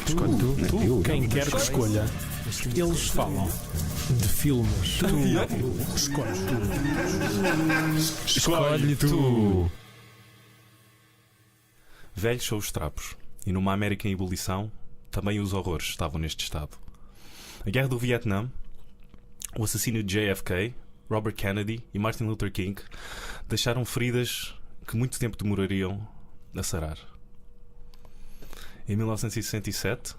Escolhe tu. Quem quer que escolha, eles falam de filmes. Escolhe tu. Escolhe tu. Velhos são os trapos, e numa América em ebulição, também os horrores estavam neste estado. A Guerra do Vietnã, o assassínio de JFK, Robert Kennedy e Martin Luther King deixaram feridas que muito tempo demorariam a sarar. Em 1967,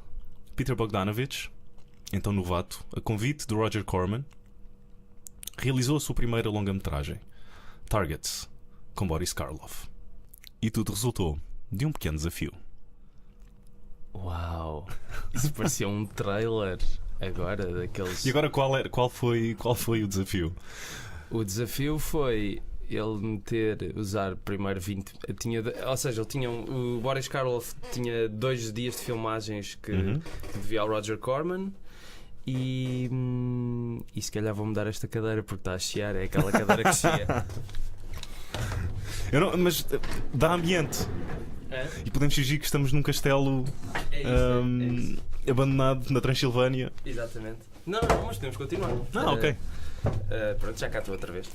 Peter Bogdanovich, então novato, a convite de Roger Corman, realizou a sua primeira longa-metragem, Targets, com Boris Karloff. E tudo resultou de um pequeno desafio. Uau! Isso parecia um trailer agora daqueles. E agora qual foi o desafio? O desafio foi ele usar primeiro 20. Ou seja, o Boris Karloff tinha 2 dias de filmagens que devia ao Roger Corman. E se calhar vou mudar esta cadeira porque está a chiar, é aquela cadeira que chia. Mas dá ambiente. É? E podemos fingir que estamos num castelo abandonado na Transilvânia. Exatamente. Não, mas podemos continuar. Ok. Pronto, já cá estou outra vez.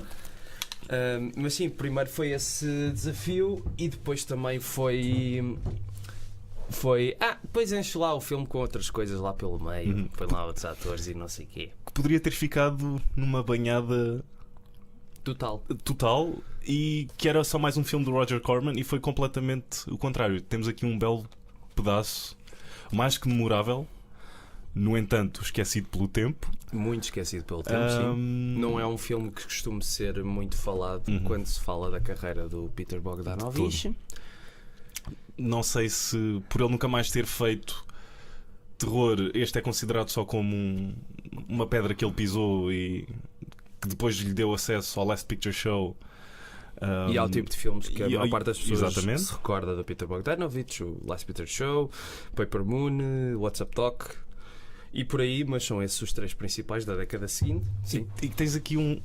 Mas sim, primeiro foi esse desafio e depois também foi. Depois enche lá o filme com outras coisas lá pelo meio. Põe lá outros atores e não sei o quê. Que poderia ter ficado numa banhada total e que era só mais um filme do Roger Corman, e foi completamente o contrário. Temos aqui um belo pedaço, mais que memorável, no entanto esquecido pelo tempo. Muito esquecido pelo tempo, sim. Não é um filme que costuma ser muito falado quando se fala da carreira do Peter Bogdanovich. Não sei se por ele nunca mais ter feito terror, este é considerado só como uma pedra que ele pisou e que depois lhe deu acesso ao Last Picture Show. E ao tipo de filmes que a maior parte das pessoas exatamente se recorda do Peter Bogdanovich, o Last Picture Show, Paper Moon, What's Up Doc e por aí, mas são esses os 3 principais da década seguinte. Sim. E tens aqui um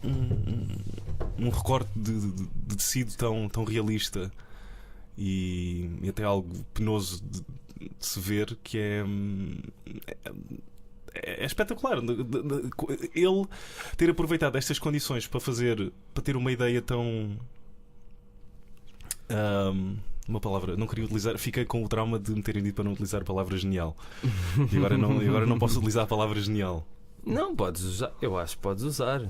recorte de tecido tão realista e até algo penoso de se ver, que é espetacular. Ele ter aproveitado estas condições para ter uma ideia tão. Uma palavra, não queria utilizar, fiquei com o trauma de me terem dito para não utilizar a palavra genial. E agora não posso utilizar a palavra genial. Não, podes usar, eu acho que podes usar.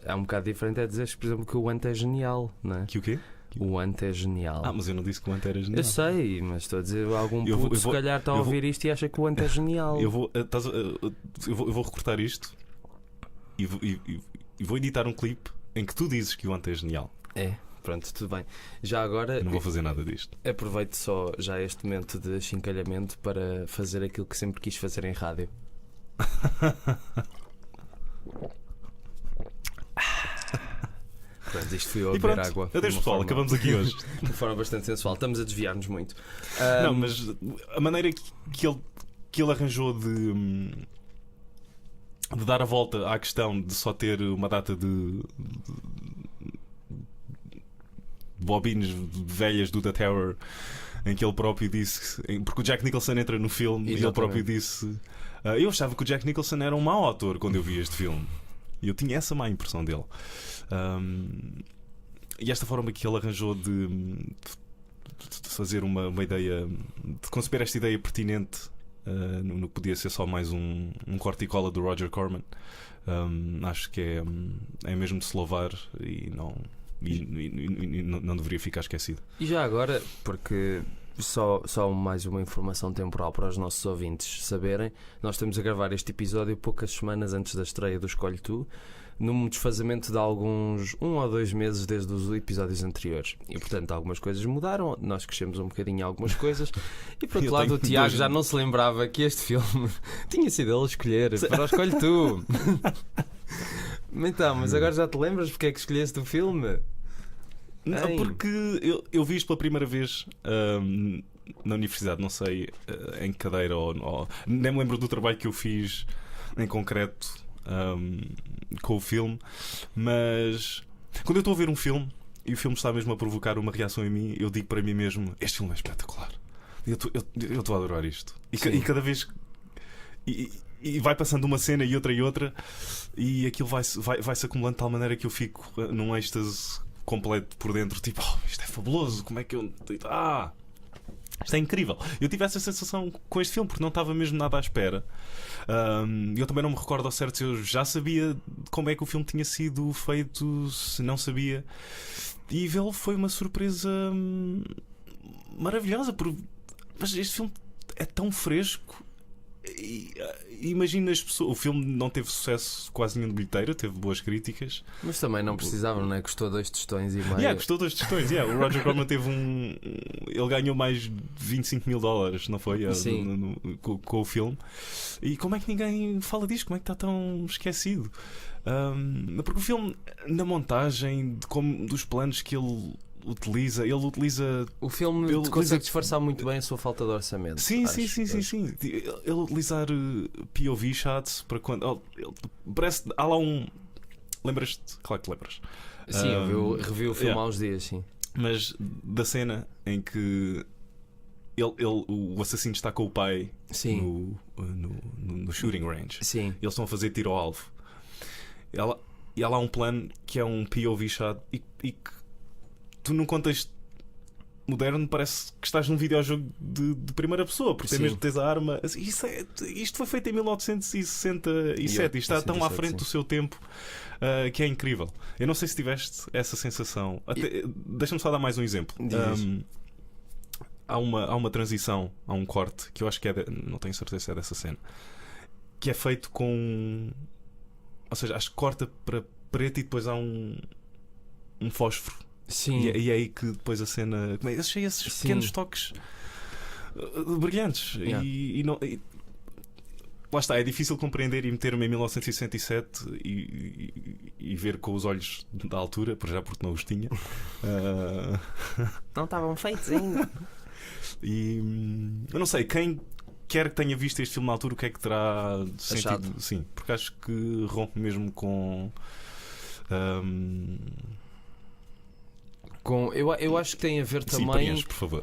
É um bocado diferente é dizer, por exemplo, que o Ant é genial, não é? Que o quê? O Ant é genial. Mas eu não disse que o Ant era genial. Eu sei, mas estou a dizer, algum puto se calhar está a ouvir isto e acha que o Ant é genial. Eu vou recortar isto e vou editar um clipe em que tu dizes que o Ant é genial. Pronto, tudo bem. Já agora. Eu não vou fazer nada disto. Aproveito só já este momento de achincalhamento para fazer aquilo que sempre quis fazer em rádio. Pronto, isto fui eu a beber água. Adeus pessoal, acabamos aqui hoje. De forma bastante sensual. Estamos a desviar-nos muito. Não, mas a maneira que ele arranjou de dar a volta à questão de só ter uma data de bobines velhas do The Terror, em que ele próprio disse, porque o Jack Nicholson entra no filme. Exatamente. E ele próprio disse, eu achava que o Jack Nicholson era um mau ator quando eu vi este filme, e eu tinha essa má impressão dele. E esta forma que ele arranjou de fazer uma ideia, de conceber esta ideia pertinente no que podia ser só mais um corte e cola do Roger Corman, acho que é mesmo de se louvar e não deveria ficar esquecido. E já agora, porque só mais uma informação temporal para os nossos ouvintes saberem, nós estamos a gravar este episódio poucas semanas antes da estreia do Escolhe Tu, num desfazamento de alguns 1 ou 2 meses desde os episódios anteriores, e portanto algumas coisas mudaram, nós crescemos um bocadinho em algumas coisas, e por outro lado o Tiago já não se lembrava que este filme tinha sido ele a escolher para o Escolhe Tu. Então, mas agora já te lembras porque é que escolheste o filme? Não, porque eu vi isto pela primeira vez na universidade, não sei em que cadeira, nem me lembro do trabalho que eu fiz em concreto com o filme, mas quando eu estou a ver um filme e o filme está mesmo a provocar uma reação em mim, eu digo para mim mesmo: este filme é espetacular. Eu estou a adorar isto. Sim. E cada vez. E vai passando uma cena e outra, e aquilo vai-se acumulando de tal maneira que eu fico num êxtase completo por dentro. Tipo, isto é fabuloso. Como é que eu. Isto é incrível. Eu tive essa sensação com este filme porque não estava mesmo nada à espera. Eu também não me recordo ao certo se eu já sabia como é que o filme tinha sido feito, se não sabia. E vê-lo foi uma surpresa maravilhosa. Mas este filme é tão fresco. Imagina as pessoas. O filme não teve sucesso quase nenhum de bilheteira, teve boas críticas. Mas também não precisavam, não é? Custou 2 tostões e meio. Custou 2 tostões. O Roger Corman teve ele ganhou mais de $25,000, não foi? Sim. Com o filme. E como é que ninguém fala disto? Como é que está tão esquecido? Porque o filme, na montagem, dos planos que ele utiliza. O filme consegue disfarçar muito bem a sua falta de orçamento. Sim. Ele utilizar POV shots para quando. Parece. Há lá um. Lembras-te? Claro que lembras. Sim, eu revi o filme há uns dias, sim. Mas da cena em que o assassino está com o pai no shooting range. Sim. Eles estão a fazer tiro ao alvo. E há lá um plano que é um POV shot e que tu, num contexto moderno, parece que estás num videojogo de primeira pessoa, porque mesmo tens a arma. Isto foi feito em 1967 e está tão à frente do seu tempo que é incrível. Eu não sei se tiveste essa sensação. Deixa-me só dar mais um exemplo. Há uma transição, há um corte que eu acho que não tenho certeza se é dessa cena, que é feito com. Ou seja, acho que corta para preto e depois há um fósforo. Sim. E é aí que depois a cena. Eu achei esses pequenos toques brilhantes. Lá está, é difícil compreender e meter-me em 1967 e ver com os olhos da altura, porque não os tinha. Não estavam feitos ainda. E eu não sei, quem quer que tenha visto este filme na altura, o que é que terá sentido? Sim, porque acho que rompe mesmo com. Eu acho que tem a ver também por favor.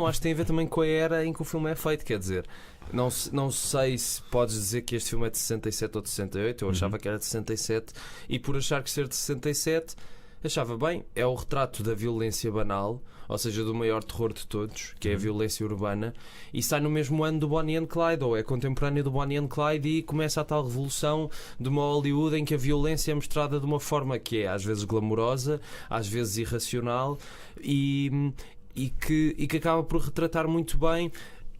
acho que tem a ver também com a era em que o filme é feito. Quer dizer, não sei se podes dizer que este filme é de 67 ou de 68. Eu achava que era de 67 e por achar que ser de 67 achava bem, é o retrato da violência banal, ou seja, do maior terror de todos, que é a violência urbana, e sai no mesmo ano do Bonnie and Clyde, ou é contemporâneo do Bonnie and Clyde, e começa a tal revolução de uma Hollywood em que a violência é mostrada de uma forma que é às vezes glamourosa, às vezes irracional, e que acaba por retratar muito bem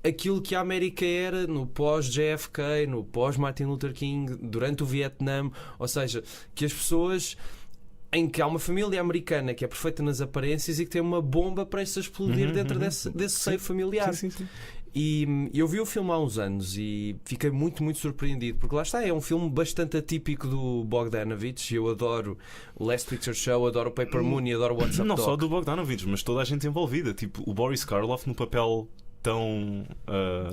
aquilo que a América era no pós-JFK, no pós-Martin Luther King, durante o Vietnã, ou seja, que as pessoas... em que há uma família americana que é perfeita nas aparências e que tem uma bomba para se explodir dentro desse seio familiar. Sim. E eu vi o filme há uns anos e fiquei muito, muito surpreendido, porque lá está, é um filme bastante atípico do Bogdanovich. Eu adoro o Last Picture Show, adoro o Paper Moon e adoro o What's Up Não Doc. só do Bogdanovich, mas toda a gente envolvida. Tipo, o Boris Karloff no papel tão...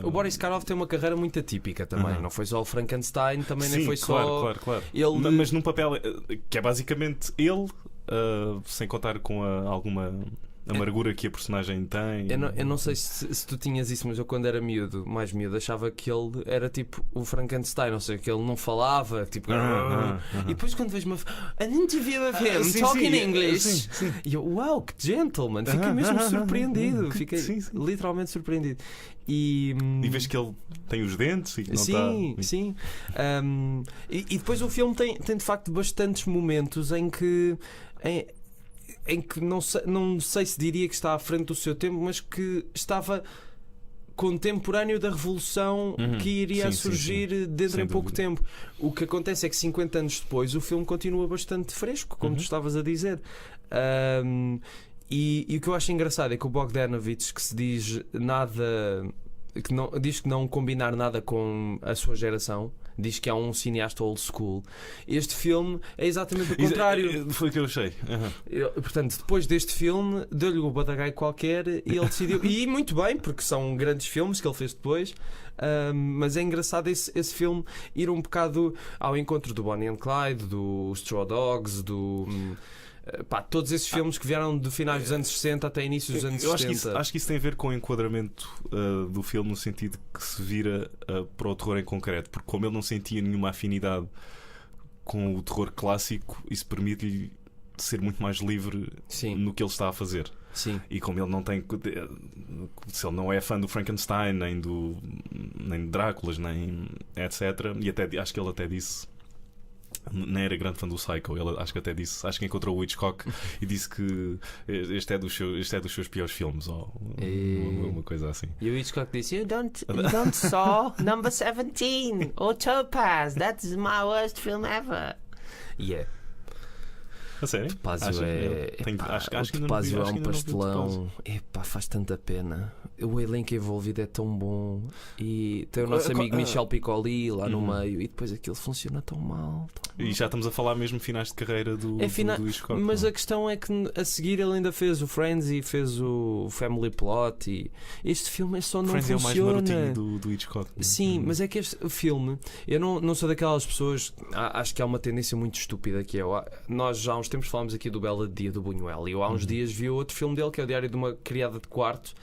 O Boris Karloff tem uma carreira muito atípica também. Não foi só o Frankenstein, também nem foi só... Claro. Ele... Mas num papel que é basicamente ele, sem contar com alguma amargura que a personagem tem. Eu não sei se tu tinhas isso, mas eu quando era mais miúdo, achava que ele era tipo o Frankenstein, ou seja, que ele não falava, tipo... E depois quando vejo uma... An interview of him talking English. E eu, uau, que gentleman! Fiquei mesmo surpreendido. Fiquei literalmente surpreendido. E vês que ele tem os dentes e que não está... Sim. E depois o filme tem de facto bastantes momentos em que não sei se diria que está à frente do seu tempo, mas que estava contemporâneo da revolução que iria surgir dentro em pouco tempo. O que acontece é que 50 anos depois o filme continua bastante fresco, como tu estavas a dizer. E o que eu acho engraçado é que o Bogdanovich, que se diz diz que não combinar nada com a sua geração, diz que é um cineasta old school. Este filme é exatamente o contrário. Foi o que eu achei. Portanto, depois deste filme, deu-lhe o badagai qualquer e ele decidiu. E muito bem, porque são grandes filmes que ele fez depois. Mas é engraçado esse filme ir um bocado ao encontro do Bonnie and Clyde, do Straw Dogs, todos esses filmes que vieram de finais dos anos 60 até inícios dos anos 70. Acho que isso tem a ver com o enquadramento do filme, no sentido que se vira para o terror em concreto, porque como ele não sentia nenhuma afinidade com o terror clássico, isso permite-lhe ser muito mais livre no que ele está a fazer. Sim. E como ele não tem, se ele não é fã do Frankenstein, nem de Dráculas, nem etc. E até acho que ele até disse, nem era grande fã do Psycho. Ele acho que encontrou o Hitchcock e disse que este é dos seus piores filmes, ou uma coisa assim. E o Hitchcock disse: You don't saw number 17 or Topaz. That's my worst film ever. Yeah. A sério? Topázio Topázio é um pastelão. Epá, faz tanta pena. O elenco envolvido é tão bom. E tem o nosso amigo Michel Piccoli lá no meio. E depois aquilo funciona tão mal. E já estamos a falar mesmo finais de carreira do Hitchcock. Mas a questão é que a seguir ele ainda fez o Friends e fez o Family Plot. E este filme só não Friends funciona. É o mais marotinho do Hitchcock. Sim, mas é que este filme, eu não sou daquelas pessoas. Acho que há uma tendência muito estúpida que é. Nós já há uns tempos falámos aqui do Bela Dia do Buñuel. E eu há uns dias vi outro filme dele que é o Diário de uma Criada de Quarto.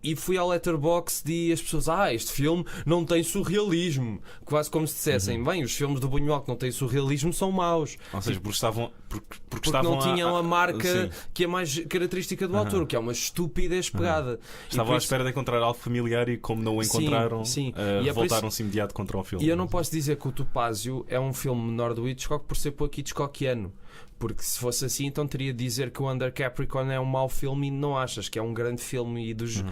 E fui ao Letterboxd e as pessoas, este filme não tem surrealismo. Quase como se dissessem, bem, os filmes do Buñuel que não têm surrealismo são maus. Ou seja, porque não tinham a marca que é mais característica do autor, que é uma estupidez pegada. Estavam à espera de encontrar algo familiar e como não o encontraram, voltaram-se imediato contra o filme. E eu não posso dizer que o Topázio é um filme menor do Hitchcock por ser pouco Hitchcockiano. Porque se fosse assim, então teria de dizer que o Under Capricorn é um mau filme e não achas que é um grande filme e dos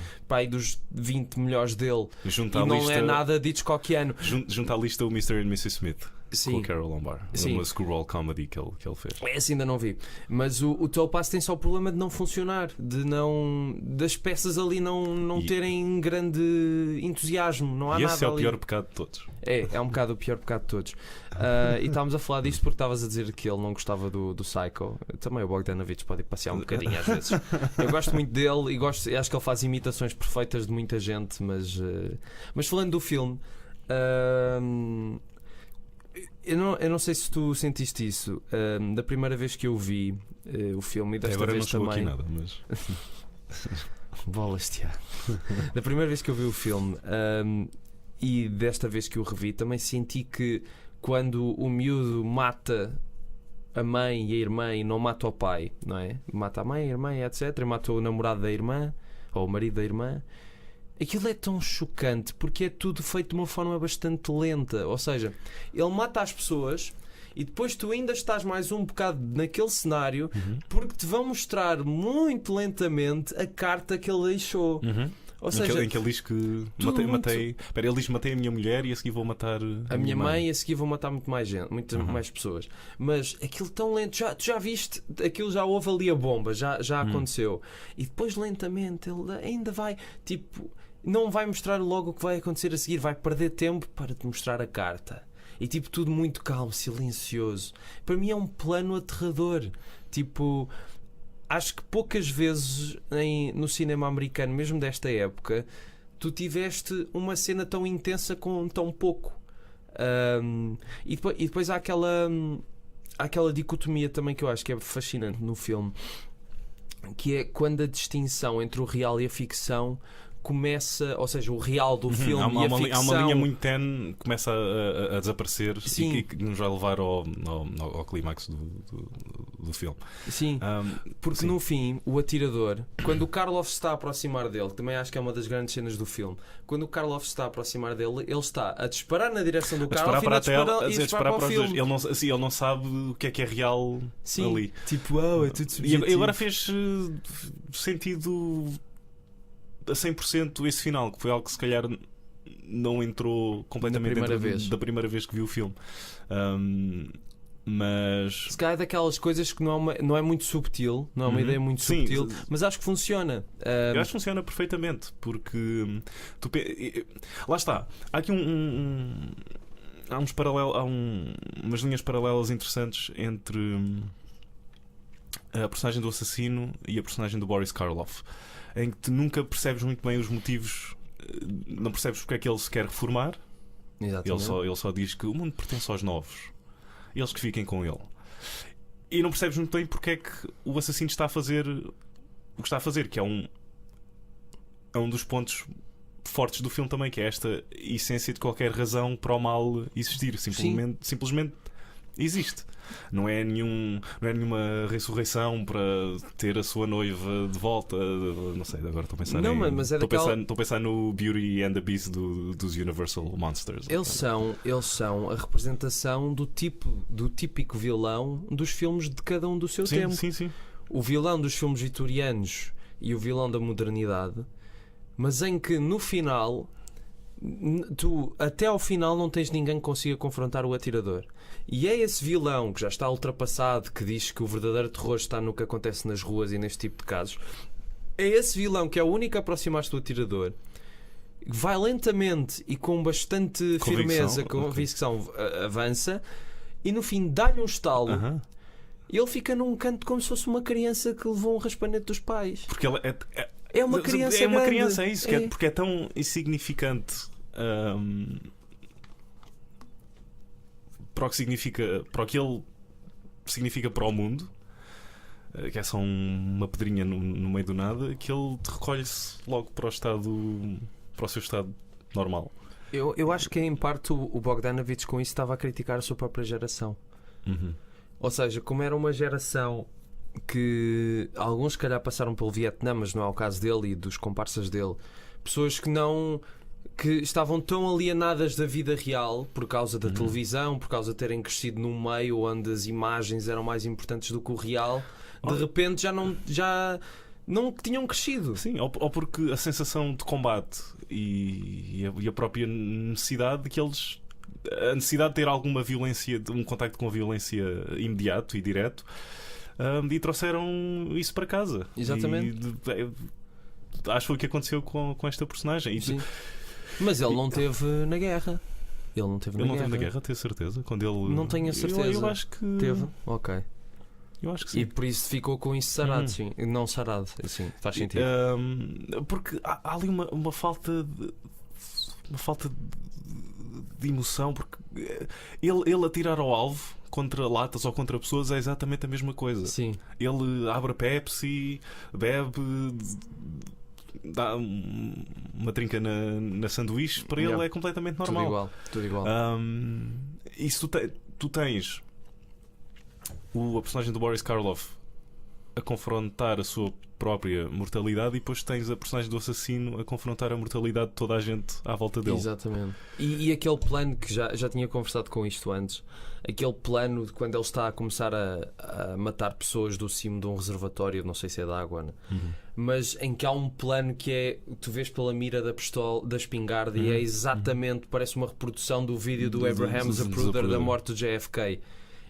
20 melhores dele. Junta e não lista, é nada de Hitchcockiano. Junta à lista o Mr. and Mrs. Smith. Sim. Com o Carol Lombard. Uma screwball comedy que ele fez. Esse ainda não vi. Mas o Topaz tem só o problema de não funcionar, das peças ali não terem grande entusiasmo. Não há e nada esse é o ali. pior pecado de todos. É um bocado o pior pecado de todos. E estávamos a falar disto porque estavas a dizer que ele não gostava do Psycho. Também o Bogdanovich pode ir passear um bocadinho às vezes. Eu gosto muito dele e acho que ele faz imitações perfeitas de muita gente. Mas falando do filme, eu não sei se tu sentiste isso. Da primeira vez que eu vi o filme, e desta agora vez não também. Aqui nada, mas... Bolas, Tiago. Da primeira vez que eu vi o filme e desta vez que o revi, também senti que quando o miúdo mata a mãe e a irmã e não mata o pai, não é? Mata a mãe, a irmã, etc. E mata o namorado da irmã ou o marido da irmã. Aquilo é tão chocante porque é tudo feito de uma forma bastante lenta. Ou seja, ele mata as pessoas e depois tu ainda estás mais um bocado naquele cenário porque te vão mostrar muito lentamente a carta que ele deixou. Ou seja, em que ele diz que ele diz: matei a minha mulher e a seguir vou matar a minha mãe e a seguir vou matar muito mais gente, muitas mais pessoas. Mas aquilo tão lento, tu já viste, aquilo já houve ali a bomba, já aconteceu. E depois lentamente ele ainda vai, tipo, não vai mostrar logo o que vai acontecer a seguir, vai perder tempo para te mostrar a carta. E tipo, tudo muito calmo, silencioso. Para mim é um plano aterrador. Tipo, acho que poucas vezes no cinema americano, mesmo desta época, tu tiveste uma cena tão intensa com tão pouco. E depois há aquela dicotomia também que eu acho que é fascinante no filme, que é quando a distinção entre o real e a ficção começa, ou seja, o real do filme e a ficção... Há uma linha muito tenue que começa a desaparecer e que nos vai levar ao clímax do filme. Sim, porque no fim, o atirador, quando o Karloff se está a aproximar dele, que também acho que é uma das grandes cenas do filme, quando o Karloff se está a aproximar dele, ele está a disparar na direção do Karloff e a disparar para o filme. Ele não sabe o que é real ali. Tipo, é tudo subjetivo. E agora fez sentido a 100% esse final, que foi algo que se calhar não entrou completamente da primeira vez que vi o filme. Mas se calhar é daquelas coisas que não é muito subtil, não é uma ideia muito subtil, mas acho que funciona. Eu acho que funciona perfeitamente, porque lá está, há aqui há uns paralelos, umas linhas paralelas interessantes entre a personagem do assassino e a personagem do Boris Karloff, em que tu nunca percebes muito bem os motivos, não percebes porque é que ele se quer reformar. Exatamente. Ele só diz que o mundo pertence aos novos, eles que fiquem com ele. E não percebes muito bem porque é que o assassino está a fazer o que está a fazer, que é um dos pontos fortes do filme também, que é esta essência de qualquer razão para o mal existir. Simplesmente existe. Não é nenhuma ressurreição para ter a sua noiva de volta. Não sei, agora estou a pensar estou a pensar no Beauty and the Beast dos Universal Monsters. Eles são a representação do típico vilão dos filmes de cada um do seu tempo. Sim. O vilão dos filmes vitorianos e o vilão da modernidade, mas em que no final tu até ao final não tens ninguém que consiga confrontar o atirador. E é esse vilão que já está ultrapassado, que diz que o verdadeiro terror está no que acontece nas ruas e neste tipo de casos. É esse vilão que é o único a aproximar-se do atirador, vai lentamente e com bastante firmeza, convicção, avança, e no fim dá-lhe um estalo. E ele fica num canto como se fosse uma criança que levou um raspanete dos pais. Porque ela é uma criança. É uma criança, é isso. Porque é tão insignificante para o que significa, para o que ele significa para o mundo, que é só uma pedrinha no meio do nada, que ele recolhe-se logo para o seu estado normal. Eu acho que em parte o Bogdanovich com isso estava a criticar a sua própria geração. Ou seja, como era uma geração que alguns se calhar passaram pelo Vietnã, mas não é o caso dele e dos comparsas dele, pessoas que estavam tão alienadas da vida real por causa da televisão, por causa de terem crescido num meio onde as imagens eram mais importantes do que o real, de repente já não tinham crescido. Sim, ou porque a sensação de combate e a própria necessidade de que eles... A necessidade de ter alguma violência, um contacto com a violência imediato e direto, e trouxeram isso para casa. Exatamente. Acho que foi o que aconteceu com esta personagem. Sim. Mas ele não teve na guerra. Ele não teve na guerra, tenho certeza. Quando ele... Não tenho a certeza. Eu acho que teve. Ok. Eu acho que sim. E por isso ficou com isso sarado, sim. Não sarado, sim. Faz sentido. Porque há ali uma falta de emoção, porque ele atirar ao alvo contra latas ou contra pessoas é exatamente a mesma coisa. Sim. Ele abre a Pepsi, bebe, dá uma trinca na sanduíche, para ele é completamente normal. Tudo igual. E se tu tens a personagem do Boris Karloff a confrontar a sua própria mortalidade, e depois tens a personagem do assassino a confrontar a mortalidade de toda a gente à volta dele. Exatamente. E aquele plano que já tinha conversado com isto antes, aquele plano de quando ele está a começar a matar pessoas do cimo de um reservatório, não sei se é de água, né? Mas em que há um plano que é, tu vês pela mira da pistola, da espingarda, e é exatamente, parece uma reprodução do vídeo do Abraham Zapruder da morte do JFK.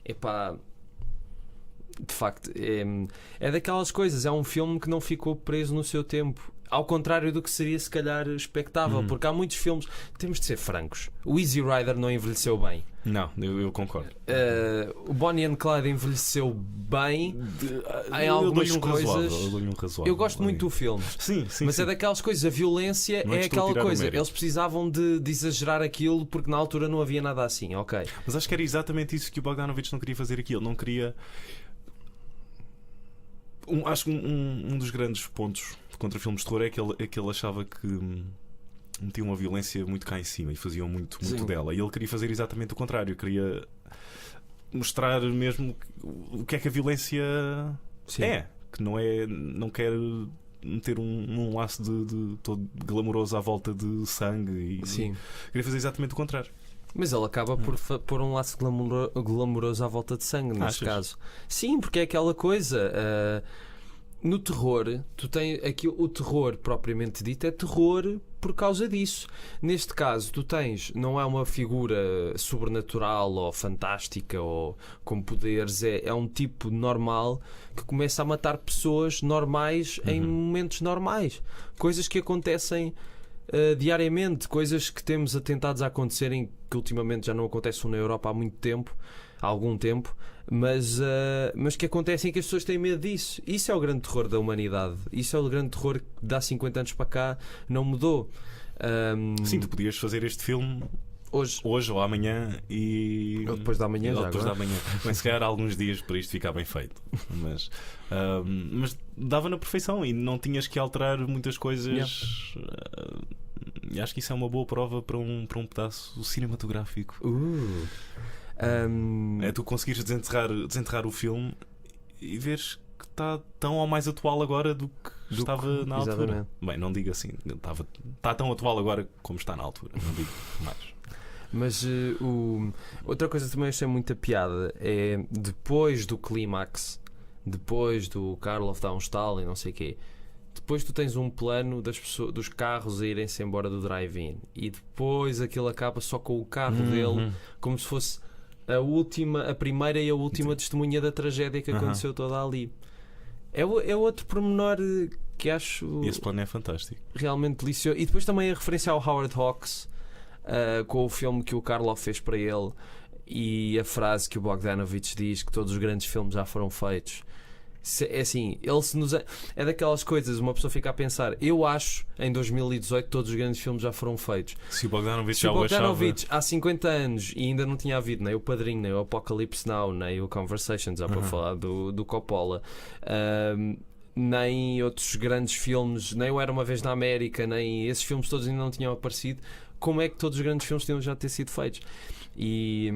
Epá, de facto, é daquelas coisas. É um filme que não ficou preso no seu tempo, ao contrário do que seria se calhar expectável, porque há muitos filmes, temos de ser francos, o Easy Rider não envelheceu bem. Não, eu concordo. O Bonnie and Clyde envelheceu bem em algumas coisas. Eu gosto muito do filme. Sim, mas é daquelas coisas, a violência é aquela coisa. Eles precisavam de exagerar aquilo porque na altura não havia nada assim, ok. Mas acho que era exatamente isso que o Bogdanovich não queria fazer aqui. Ele não queria... Acho que um dos grandes pontos contra filmes de terror é que ele achava que metiam uma violência muito cá em cima e faziam muito dela. E ele queria fazer exatamente o contrário. Queria mostrar mesmo o que é que a violência é. Que não quer meter um laço de todo glamouroso à volta de sangue. Queria fazer exatamente o contrário. Mas ele acaba por pôr um laço glamouroso à volta de sangue, neste caso. Sim, porque é aquela coisa. No terror, tu tens aqui o terror propriamente dito, é terror por causa disso. Neste caso, tu tens, não é uma figura sobrenatural ou fantástica ou com poderes, é um tipo normal que começa a matar pessoas normais em momentos normais. Coisas que acontecem diariamente, coisas que temos atentados a acontecerem, que ultimamente já não acontecem na Europa há algum tempo, mas que acontecem e que as pessoas têm medo disso. Isso é o grande terror da humanidade. Isso é o grande terror que de há 50 anos para cá não mudou. Sim, tu podias fazer este filme hoje ou amanhã e. Ou depois da manhã, ou já depois da agora. manhã. Bem, se calhar há alguns dias para isto ficar bem feito. Mas dava na perfeição e não tinhas que alterar muitas coisas. E acho que isso é uma boa prova para um pedaço cinematográfico. É tu conseguires desenterrar o filme e veres que está tão ou mais atual agora do que estava na altura. Exatamente. Bem, não digo assim, está tão atual agora como está na altura. Não digo mais. Mas outra coisa que também achei muita piada é depois do clímax, depois do Karloff dar um estalo e não sei o quê, depois tu tens um plano dos carros a irem-se embora do drive-in e depois aquilo acaba só com o carro dele, como se fosse a primeira e a última testemunha da tragédia que aconteceu toda ali. É outro pormenor que acho E esse plano é fantástico. realmente delicioso. E depois também a referência ao Howard Hawks, com o filme que o Karloff fez para ele, e a frase que o Bogdanovich diz que todos os grandes filmes já foram feitos. É assim, é daquelas coisas, uma pessoa fica a pensar, eu acho em 2018 todos os grandes filmes já foram feitos. Se o Bogdanovich Se já o o achava. Bogdanovich há 50 anos e ainda não tinha havido nem o Padrinho, nem o Apocalypse Now, nem o Conversations, já para falar do Coppola, nem outros grandes filmes, nem o Era Uma Vez na América, nem esses filmes todos ainda não tinham aparecido, como é que todos os grandes filmes tinham já ter sido feitos? E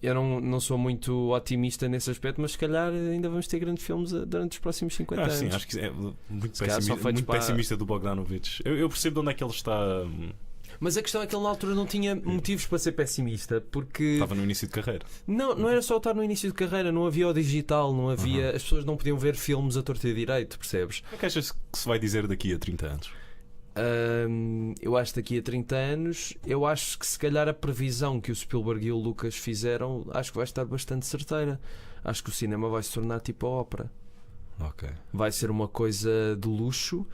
eu não sou muito otimista nesse aspecto, mas se calhar ainda vamos ter grandes filmes durante os próximos 50 anos. Sim, acho que é muito Se calhar só feitos para- pessimista do Bogdanovich. Eu percebo de onde é que ele está. Mas a questão é que ele na altura não tinha motivos para ser pessimista, porque Estava no início de carreira. não era só estar no início de carreira, não havia o digital, não havia, as pessoas não podiam ver filmes a torto e a direito, percebes? O que achas que se vai dizer daqui a 30 anos? Eu acho que daqui a 30 anos, eu acho que se calhar a previsão que o Spielberg e o Lucas fizeram, acho que vai estar bastante certeira. Acho que o cinema vai se tornar tipo a ópera. Ok. Vai ser uma coisa de luxo,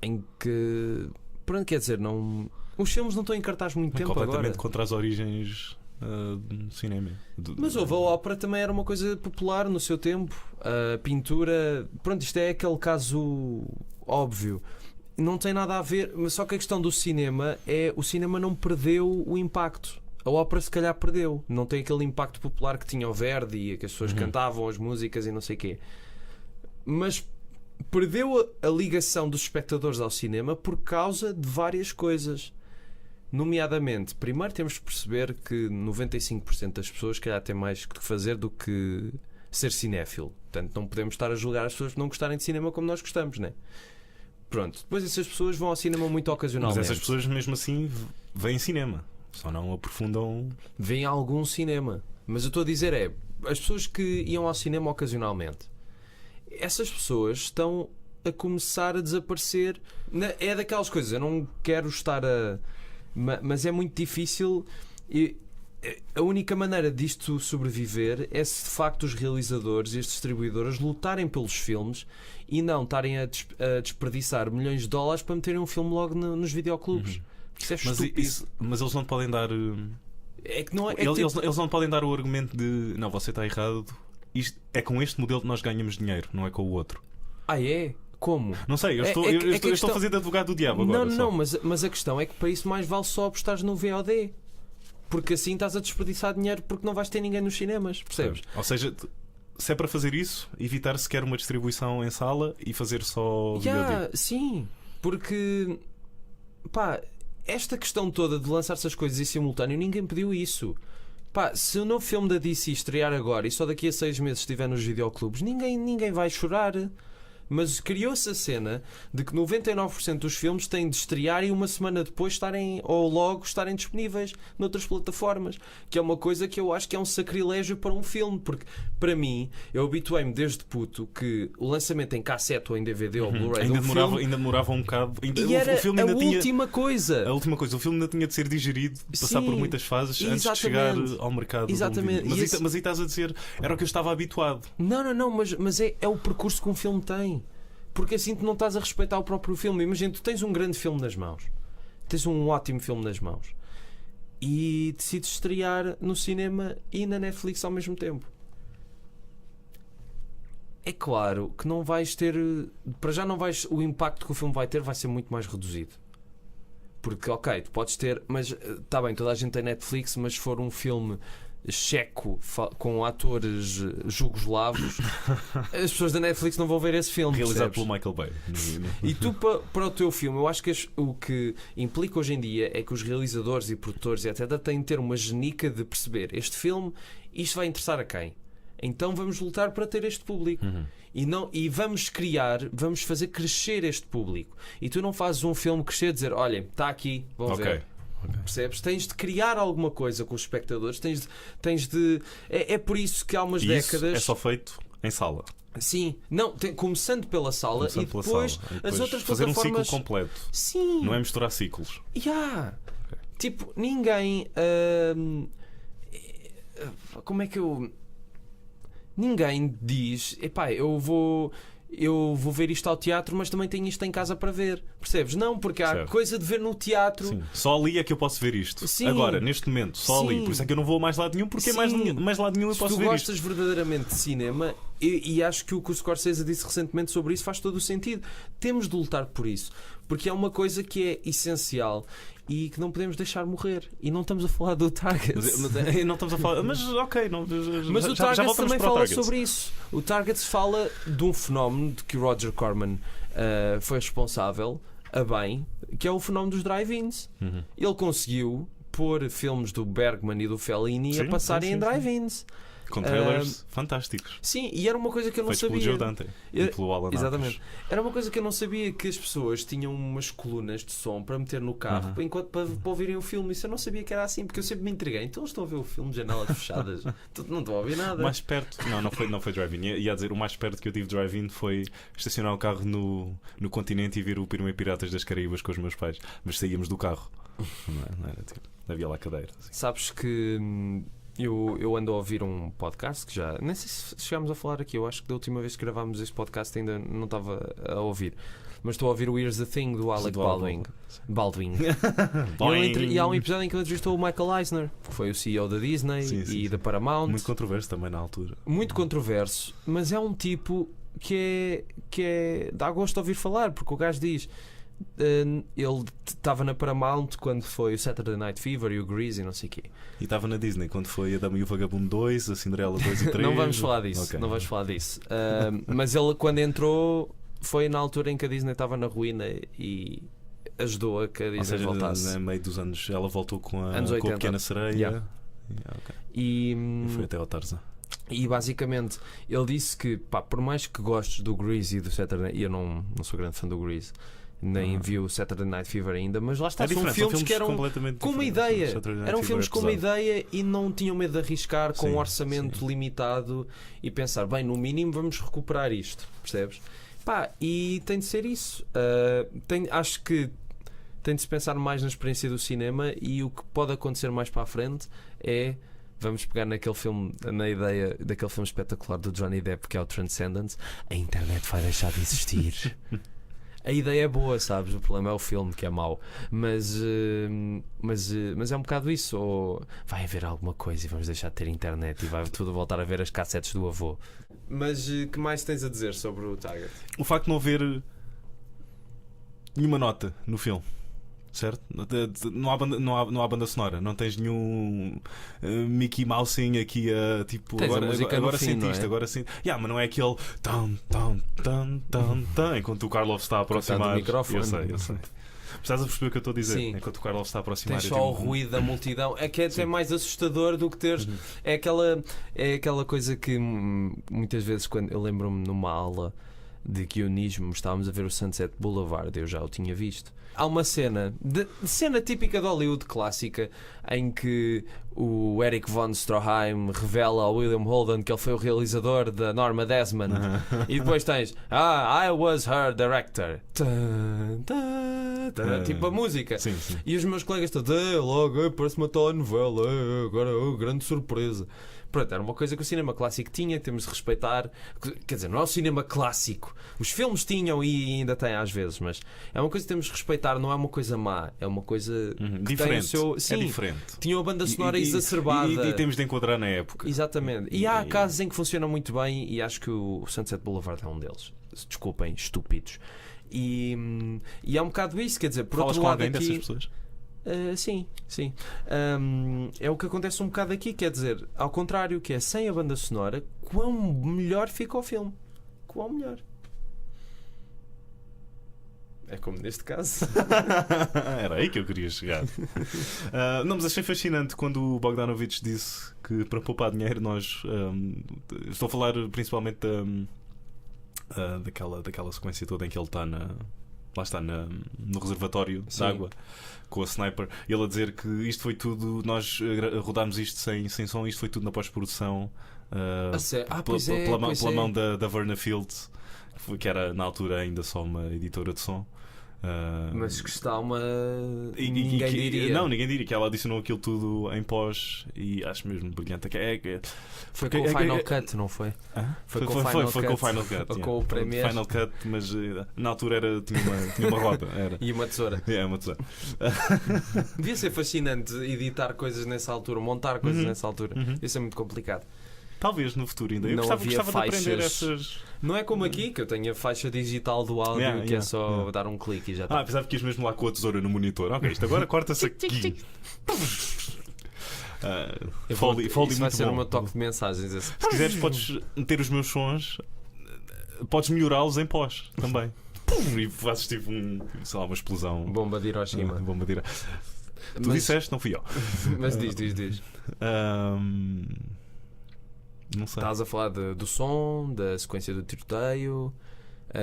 em que, pronto, quer dizer, não, os filmes não estão em cartaz muito tempo Completamente agora. contra as origens do cinema. Mas houve, a ópera também era uma coisa popular no seu tempo. A pintura, pronto, isto é aquele caso óbvio. Não tem nada a ver, mas só que a questão do cinema é o cinema não perdeu o impacto. A ópera se calhar perdeu. Não tem aquele impacto popular que tinha o Verdi e que as pessoas cantavam as músicas e não sei o quê. Mas perdeu a ligação dos espectadores ao cinema por causa de várias coisas. Nomeadamente, primeiro temos de perceber que 95% das pessoas calhar têm mais que fazer do que ser cinéfilo. Portanto, não podemos estar a julgar as pessoas por não gostarem de cinema como nós gostamos, né? Pronto, depois essas pessoas vão ao cinema muito ocasionalmente. Mas essas pessoas mesmo assim veem cinema, só não aprofundam. Veem algum cinema. Mas eu estou a dizer as pessoas que iam ao cinema ocasionalmente, essas pessoas estão a começar a desaparecer. É daquelas coisas, eu não quero estar a... Mas é muito difícil. E a única maneira disto sobreviver é se de facto os realizadores e as distribuidoras lutarem pelos filmes e não estarem a desperdiçar milhões de dólares para meterem um filme logo nos videoclubes. Isso é estúpido. Mas eles não podem dar. É que não é, Eles não podem dar o argumento de não, você está errado. É com este modelo que nós ganhamos dinheiro, não é com o outro. é? Como? Não sei, eu estou a fazer de advogado do diabo agora. Não, mas a questão é que para isso mais vale só apostares no VOD. Porque assim estás a desperdiçar dinheiro porque não vais ter ninguém nos cinemas, percebes? Ou seja, se é para fazer isso, evitar sequer uma distribuição em sala e fazer só VOD. Sim, porque pá, esta questão toda de lançar essas coisas em simultâneo, ninguém pediu isso. Pá, se o novo filme da DC estrear agora e só daqui a 6 meses estiver nos videoclubes, ninguém vai chorar. Mas criou-se a cena de que 99% dos filmes têm de estrear e uma semana depois estarem, ou logo estarem disponíveis noutras plataformas, que é uma coisa que eu acho que é um sacrilégio para um filme, porque para mim, eu habituei-me desde puto que o lançamento em cassete ou em DVD ou Blu-ray ainda demorava um bocado. E era o filme ainda a tinha... última coisa. A última coisa, o filme ainda tinha de ser digerido, passar Sim, por muitas fases antes de chegar ao mercado. Exatamente. Mas aí estás a dizer, era o que eu estava habituado. Não, mas é o percurso que um filme tem. Porque assim tu não estás a respeitar o próprio filme. Imagina, tu tens um grande filme nas mãos, tens um ótimo filme nas mãos e decides estrear no cinema e na Netflix ao mesmo tempo. É claro que não vais ter, para já não vais, o impacto que o filme vai ter vai ser muito mais reduzido. Porque, ok, tu podes ter, mas está bem, toda a gente tem Netflix, mas se for um filme checo com atores jugoslavos, as pessoas da Netflix não vão ver esse filme. Realizado percebes? pelo Michael Bay. E tu, para o teu filme, eu acho que o que implica hoje em dia é que os realizadores e produtores, etc., têm de ter uma genica de perceber este filme, isto vai interessar a quem? Então vamos lutar para ter este público. E vamos vamos fazer crescer este público. E tu não fazes um filme crescer e dizer, olha, está aqui, vão ver. Percebes? Tens de criar alguma coisa com os espectadores. Tens de. É por isso que há umas décadas. É só feito em sala. Sim, não, começando pela sala e depois as outras fazer plataformas. um ciclo completo. Sim. Não é misturar ciclos. Tipo, ninguém. Como é que eu. Ninguém diz, epá, eu vou ver isto ao teatro, mas também tenho isto em casa para ver. Percebes? Não, porque há coisa de ver no teatro. Sim. Só ali é que eu posso ver isto. Sim. Agora, neste momento, só ali. Por isso é que eu não vou a mais lado nenhum, porque mais lado nenhum eu posso ver isto. Se tu gostas verdadeiramente de cinema, e acho que o que o Scorsese disse recentemente sobre isso faz todo o sentido. Temos de lutar por isso, porque é uma coisa que é essencial e que não podemos deixar morrer. E não estamos a falar do Targets. Não estamos a falar. Mas ok, mas o Targets também fala sobre isso. O Targets fala de um fenómeno de que o Roger Corman foi responsável a bem, que é o fenómeno dos drive-ins. Ele conseguiu pôr filmes do Bergman e do Fellini a passarem em drive-ins. Com trailers fantásticos. Sim, e era uma coisa que eu não Feitos sabia. pelo Joe Dante e pelo Alan Exatamente. Arkus. Era uma coisa que eu não sabia, que as pessoas tinham umas colunas de som para meter no carro para ouvirem o filme. Isso eu não sabia que era assim, porque eu sempre me intriguei. Então eles estão a ver o filme de janelas fechadas. Não estão a ouvir nada. Mais perto, não foi drive-in. Ia dizer, o mais perto que eu tive de drive-in foi estacionar o carro no continente e ver o primeiro Piratas das Caraíbas com os meus pais. Mas saíamos do carro. Não era tipo, havia lá cadeira. Assim. Sabes que eu ando a ouvir um podcast que já. Nem sei se chegámos a falar aqui. Eu acho que da última vez que gravámos este podcast ainda não estava a ouvir. Mas estou a ouvir o Here's the Thing do Alec Baldwin. E há um episódio em que ele entrevistou o Michael Eisner, que foi o CEO da Disney e da Paramount. Muito controverso também na altura. Muito controverso, mas é um tipo que dá gosto de ouvir falar, porque o gajo diz. Ele estava na Paramount quando foi o Saturday Night Fever e o Grease e não sei o quê. E estava na Disney quando foi a Dama e o Vagabundo 2, a Cinderela 2 e 3. Não vamos falar disso. Okay. Não vamos falar disso. Mas ele, quando entrou, foi na altura em que a Disney estava na ruína e ajudou a que a Disney voltasse. No meio dos anos, ela voltou com a Pequena Sereia. Okay. E foi até ao Tarzan. E basicamente ele disse que, pá, por mais que gostes do Grease e do Saturday, e eu não sou grande fã do Grease, nem vi o Saturday Night Fever ainda, mas lá está, são filmes que eram com uma ideia. Eram filmes com uma ideia e não tinham medo de arriscar com um orçamento limitado e pensar, bem, no mínimo vamos recuperar isto, percebes? Pá, e tem de ser isso. Acho que tem de se pensar mais na experiência do cinema, e o que pode acontecer mais para a frente é vamos pegar naquele filme, na ideia daquele filme espetacular do Johnny Depp, que é o Transcendence. A internet vai deixar de existir. A ideia é boa, sabes? O problema é o filme, que é mau. Mas é um bocado isso. Ou vai haver alguma coisa e vamos deixar de ter internet e vai tudo voltar a ver as cassetes do avô. Mas que mais tens a dizer sobre o Target? O facto de não haver nenhuma nota no filme. Certo? Não há banda sonora. Não tens nenhum Mickey Mousing aqui a tipo. Tens agora sentiste, é? agora sentiste. Mas não é aquele enquanto o Karloff está a aproximar. Eu sei. Estás a perceber o que eu estou a dizer? Sim. Enquanto o Karloff está a aproximar. Tens só o ruído da multidão. É que é até mais assustador do que teres. É aquela coisa que muitas vezes, quando eu lembro-me numa aula de guionismo, estávamos a ver o Sunset Boulevard, eu já o tinha visto. Há uma cena típica de Hollywood clássica em que o Eric von Stroheim revela ao William Holden que ele foi o realizador da Norma Desmond. E depois tens I was her director. Tipo a música. Sim. E os meus colegas estão logo, parece uma telenovela, agora grande surpresa. Pronto, era uma coisa que o cinema clássico tinha, temos de respeitar. Quer dizer, não é o cinema clássico. Os filmes tinham e ainda têm às vezes, mas é uma coisa que temos de respeitar, não é uma coisa má, é uma coisa que diferente. tem o seu. Sim, é diferente. Tinha uma banda sonora exacerbada. E temos de enquadrar na época. Exatamente. E há casos em que funciona muito bem, e acho que o Sunset Boulevard é um deles. Desculpem, estúpidos. E é um bocado isso, quer dizer, por Falas outro com lado alguém aqui, dessas pessoas? sim. É o que acontece um bocado aqui, quer dizer, ao contrário, que é sem a banda sonora, quão melhor fica o filme. Quão melhor. É como neste caso. Era aí que eu queria chegar. Não, mas achei fascinante quando o Bogdanovich disse que para poupar dinheiro nós. Estou a falar principalmente daquela sequência toda em que ele está lá está no reservatório de água com a sniper. Ele a dizer que isto foi tudo. Nós rodámos isto sem som, isto foi tudo na pós-produção. Pela mão da Verna Fields, que era na altura ainda só uma editora de som. Mas que está uma. Ninguém diria. Não, ninguém diria que ela adicionou aquilo tudo em pós e acho mesmo brilhante. Foi com o Final Cut, não foi? Foi com o Final Cut. Ou com o Premiere. Final Cut, mas na altura tinha uma roda. Era. E uma tesoura. Uma tesoura. Devia ser fascinante editar coisas nessa altura, montar coisas nessa altura. Devia ser muito complicado. Talvez no futuro ainda. Eu gostava de aprender essas. Não é como aqui, que eu tenho a faixa digital do áudio, que é só dar um clique e já está. Apesar de que ias mesmo lá com a tesoura no monitor. Ok, isto agora corta-se aqui. Foley isso vai ser bom. o meu toque de mensagens. Se quiseres, podes meter os meus sons, podes melhorá-los em pós também. E fazes tipo uma explosão. Bomba de Hiroshima. Bomba de Hiroshima. Tu disseste, não fui eu. Mas diz. Não sei. Estás a falar do som, da sequência do tiroteio,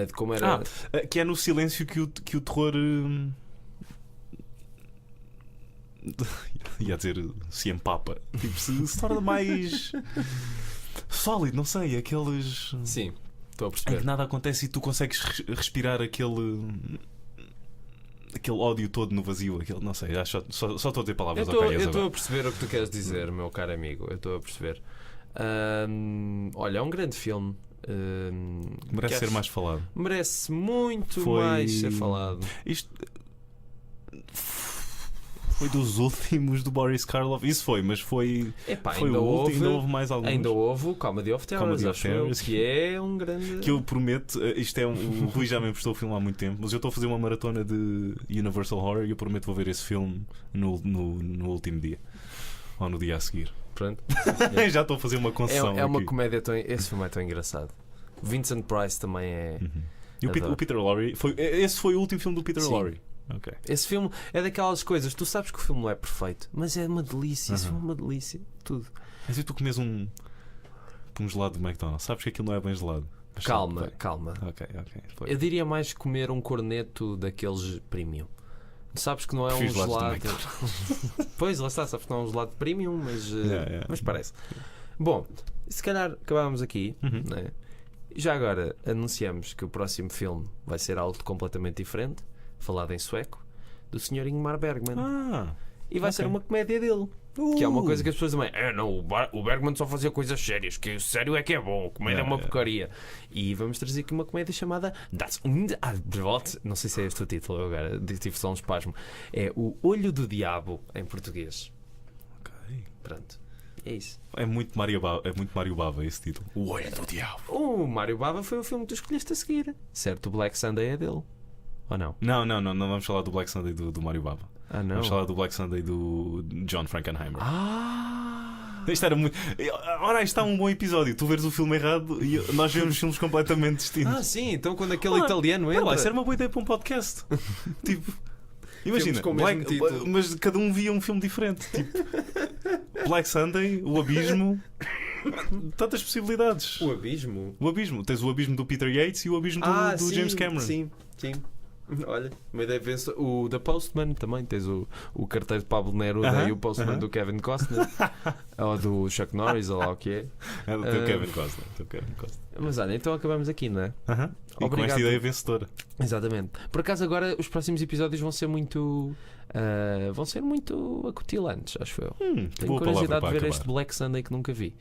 de como era. Que é no silêncio que o terror. Ia dizer se empapa. Tipo, se torna mais sólido, não sei. Aqueles. Sim, estou a em perceber. que nada acontece e tu consegues respirar aquele ódio todo no vazio. Não sei, só estou a dizer palavras Eu estou a perceber o que tu queres dizer, meu caro amigo. Eu estou a perceber. Olha, é um grande filme. Merece ser mais falado. Merece muito mais ser falado. Isto foi dos últimos do Boris Karloff. Isso foi, mas foi ainda o houve, último. Ainda houve mais alguns. Ainda houve o Comedy of Terrors, acho eu, que é um grande. Que eu prometo, o Rui já me emprestou o filme há muito tempo, mas eu estou a fazer uma maratona de Universal Horror e eu prometo vou ver esse filme no último dia ou no dia a seguir. Pronto. Já estou a fazer uma concessão. É uma comédia tão. Esse filme é tão engraçado. Vincent Price também é. E o Peter Lorre esse foi o último filme do Peter Lorre. Okay. Esse filme é daquelas coisas. Tu sabes que o filme não é perfeito, mas é uma delícia. Esse filme é uma delícia. Tudo. Mas se tu comes um gelado do McDonald's, sabes que aquilo não é bem gelado. Calma. Ok. Eu diria mais comer um corneto daqueles premium. Sabes que não é um gelado. Pois, lá está, sabes que não é um gelado premium, mas parece. Bom, se calhar acabámos aqui, né? Já agora anunciamos que o próximo filme vai ser algo completamente diferente, falado em sueco, do Sr. Ingmar Bergman. E vai ser uma comédia dele. Que é uma coisa que as pessoas também. Não, o Bergman só fazia coisas sérias, que o sério é que é bom, comédia é uma porcaria. E vamos trazer aqui uma comédia chamada Das Undabrot. Não sei se é este o título, eu agora tive só um espasmo. É O Olho do Diabo em português. Ok. Pronto. É isso. É muito Mário Bava esse título. O Olho do Diabo. O Mário Bava foi o filme que tu escolheste a seguir. Certo, o Black Sunday é dele. Ou não? Não vamos falar do Black Sunday do Mário Bava. Não. Vamos falar do Black Sunday do John Frankenheimer. Isto era muito. Ora, isto está um bom episódio. Tu veres o filme errado e nós vemos filmes completamente distintos. Sim, então quando aquele italiano entra. Isso era uma boa ideia para um podcast. Tipo, imagina, mas cada um via um filme diferente. Tipo, Black Sunday, O Abismo. Tantas possibilidades. O Abismo? O Abismo. Tens o Abismo do Peter Yates e o Abismo do James Cameron. Sim. Olha, uma ideia pensa. O The Postman também. Tens o carteiro de Pablo Neruda e o Postman do Kevin Costner. Ou do Chuck Norris, ou lá o que é. É do teu Kevin Costner. Mas olha, então acabamos aqui, não é? E com esta ideia vencedora. Exatamente. Por acaso agora os próximos episódios vão ser muito acutilantes, acho eu. Tenho curiosidade de ver este Black Sunday que nunca vi.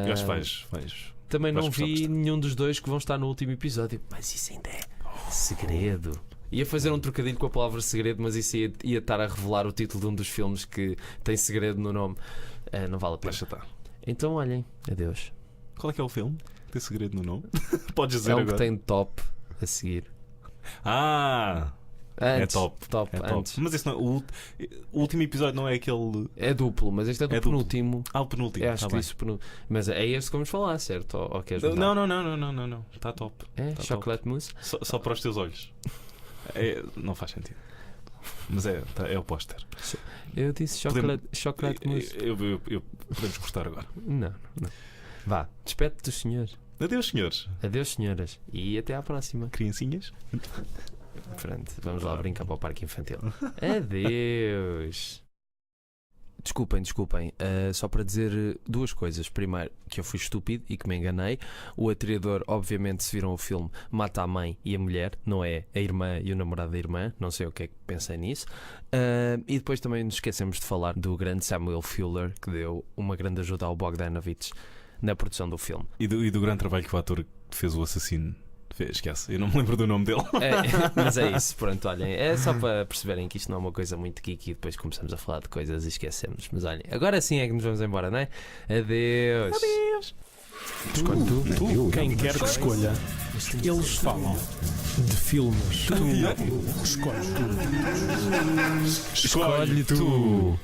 Eu acho que vais. Também não vi nenhum dos dois que vão estar no último episódio. Mas isso ainda é segredo. Ia fazer um trocadilho com a palavra segredo, mas isso ia estar a revelar o título de um dos filmes que tem segredo no nome. Não vale a pena. Deixa estar. Então olhem, adeus. Qual é que é o filme? Tem segredo no nome? Podes dizer agora. agora. Que tem top a seguir. É Antes, top. top, É top. antes. Mas esse não, o último episódio não é aquele. É duplo, mas este é do É duplo. penúltimo. O penúltimo. Eu acho tá que bem. isso penúltimo. Mas é este que vamos falar, certo? Ou queres mudar? Não. Está top. É? Tá Chocolate mousse? Só para os teus olhos. Não faz sentido. Mas é o póster. Eu disse chocolate mousse. Podemos cortar agora. Não. Vá, despede dos senhores. Adeus, senhores. Adeus, senhoras. E até à próxima. Criancinhas. Pronto, vamos lá brincar para o parque infantil. Adeus. Desculpem, só para dizer duas coisas. Primeiro, que eu fui estúpido e que me enganei. O atirador, obviamente, se viram o filme, mata a mãe e a mulher, não é a irmã e o namorado da irmã. Não sei o que é que pensei nisso. E depois também nos esquecemos de falar do grande Samuel Fuller, que deu uma grande ajuda ao Bogdanovich na produção do filme. E do grande trabalho que o ator que fez o assassino fez, esquece. Eu não me lembro do nome dele. Mas é isso, pronto, olhem. É só para perceberem que isto não é uma coisa muito geeky e depois começamos a falar de coisas e esquecemos. Mas olhem, agora sim é que nos vamos embora, não é? Adeus. Escolhe tu, quem quer que escolha. Eles falam de filmes. Tu escolhes tu. Escolhe tu.